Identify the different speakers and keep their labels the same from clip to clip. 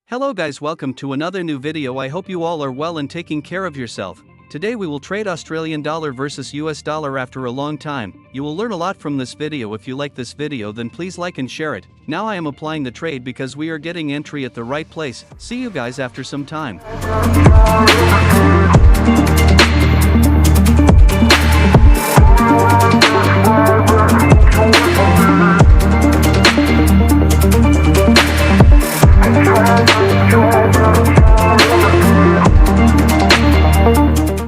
Speaker 1: Hello guys, welcome to another new video. I hope you all are well and taking care of yourself. Today we will trade Australian dollar versus US dollar after a long time. You will learn a lot from this video. If you like this video, then please like and share it. Now I am applying the trade because we are getting entry at the right place. See you guys after some time.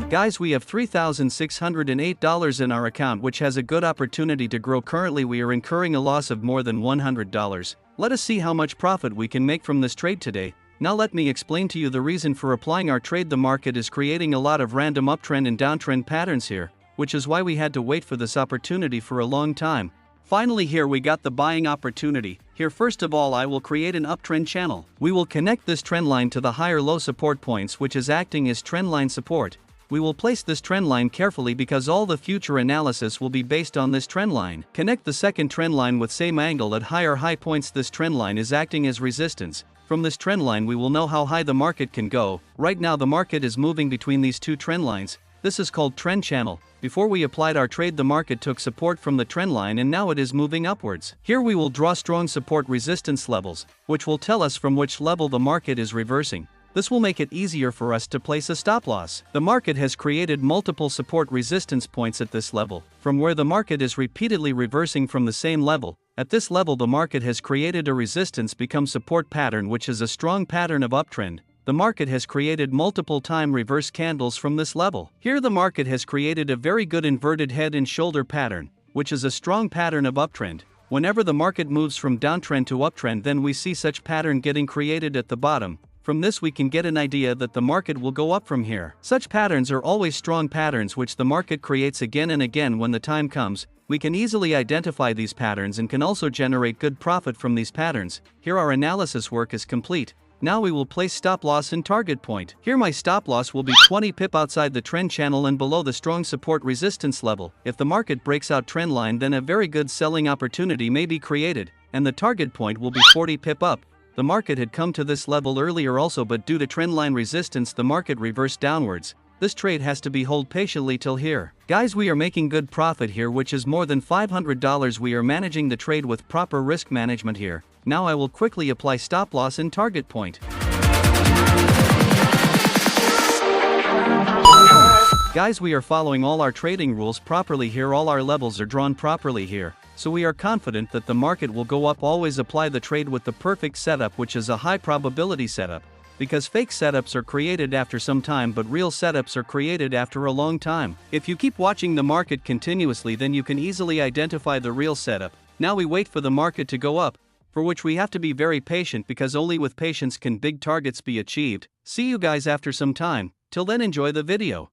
Speaker 1: Guys, we have $3,608 in our account, which has a good opportunity to grow. Currently we are incurring a loss of more than $100. Let us see how much profit we can make from this trade today. Now let me explain to you the reason for applying our trade. The market is creating a lot of random uptrend and downtrend patterns here, which is why we had to wait for this opportunity for a long time. Finally here we got the buying opportunity. Here first of all I will create an uptrend channel. We will connect this trend line to the higher low support points, which is acting as trend line support. We will place this trend line carefully because all the future analysis will be based on this trend line. Connect the second trend line with same angle at higher high points. This trend line is acting as resistance. From this trend line we will know how high the market can go. Right now the market is moving between these two trend lines. This is called trend channel. Before we applied our trade, the market took support from the trend line and now it is moving upwards. Here we will draw strong support resistance levels, which will tell us from which level the market is reversing. This will make it easier for us to place a stop loss. The market has created multiple support resistance points at this level, from where the market is repeatedly reversing from the same level. At this level the market has created a resistance become support pattern, which is a strong pattern of uptrend. The market has created multiple time reverse candles from this level. Here the market has created a very good inverted head and shoulder pattern, which is a strong pattern of uptrend. Whenever the market moves from downtrend to uptrend, then we see such pattern getting created at the bottom. From this we can get an idea that the market will go up from here. Such patterns are always strong patterns which the market creates again and again. When the time comes, we can easily identify these patterns and can also generate good profit from these patterns. Here our analysis work is complete. Now we will place stop loss and target point. Here my stop loss will be 20 pip outside the trend channel and below the strong support resistance level. If the market breaks out trend line, then a very good selling opportunity may be created, and the target point will be 40 pip up. The market had come to this level earlier also, but due to trendline resistance the market reversed downwards. This trade has to be hold patiently till here. Guys, we are making good profit here, which is more than $500. We are managing the trade with proper risk management here. Now I will quickly apply stop loss and target point. Guys, we are following all our trading rules properly here. All our levels are drawn properly here. So we are confident that the market will go up. Always apply the trade with the perfect setup, which is a high probability setup. Because fake setups are created after some time, but real setups are created after a long time. If you keep watching the market continuously, then you can easily identify the real setup. Now we wait for the market to go up, for which we have to be very patient, because only with patience can big targets be achieved. See you guys after some time. Till then, enjoy the video.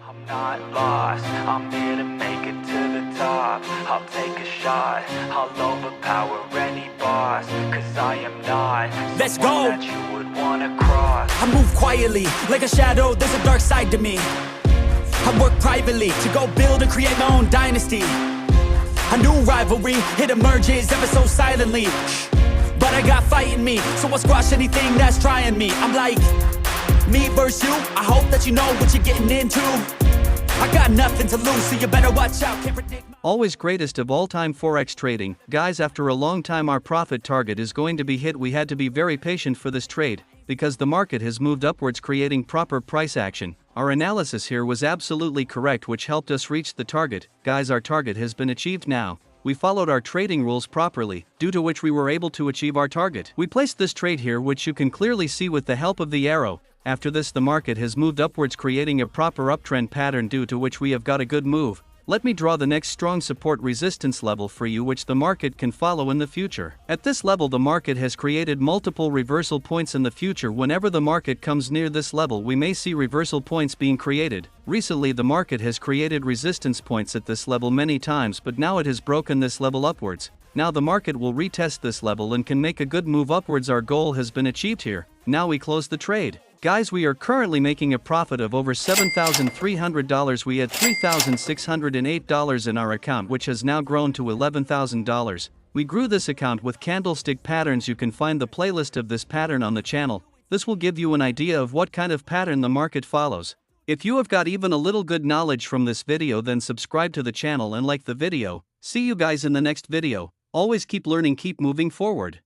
Speaker 2: I'm not lost, I'm here to make it to the top. I'll take a shot, I'll overpower any boss, cause I am not
Speaker 3: Let's go!
Speaker 2: that you would wanna cross.
Speaker 3: I move quietly, like a shadow, there's a dark side to me. I work privately, to go build and create my own dynasty. A new rivalry, it emerges ever so silently. But I got fight in me, so I'll squash anything that's trying me. I'm like, me versus you, I hope that you know what you're getting into. I got nothing to lose, so you better watch out. Can't predict.
Speaker 1: Always greatest of all time Forex trading. Guys, after a long time our profit target is going to be hit. We had to be very patient for this trade, because the market has moved upwards creating proper price action. Our analysis here was absolutely correct, which helped us reach the target. Guys, our target has been achieved now. We followed our trading rules properly, due to which we were able to achieve our target. We placed this trade here, which you can clearly see with the help of the arrow. After this the market has moved upwards creating a proper uptrend pattern, due to which we have got a good move. Let me draw the next strong support resistance level for you, which the market can follow in the future. At this level the market has created multiple reversal points in the future. Whenever the market comes near this level we may see reversal points being created. Recently the market has created resistance points at this level many times, but now it has broken this level upwards. Now the market will retest this level and can make a good move upwards. Our goal has been achieved here. Now we close the trade. Guys, we are currently making a profit of over $7,300. We had $3,608 in our account, which has now grown to $11,000. We grew this account with candlestick patterns. You can find the playlist of this pattern on the channel. This will give you an idea of what kind of pattern the market follows. If you have got even a little good knowledge from this video, then subscribe to the channel and like the video. See you guys in the next video. Always keep learning, keep moving forward.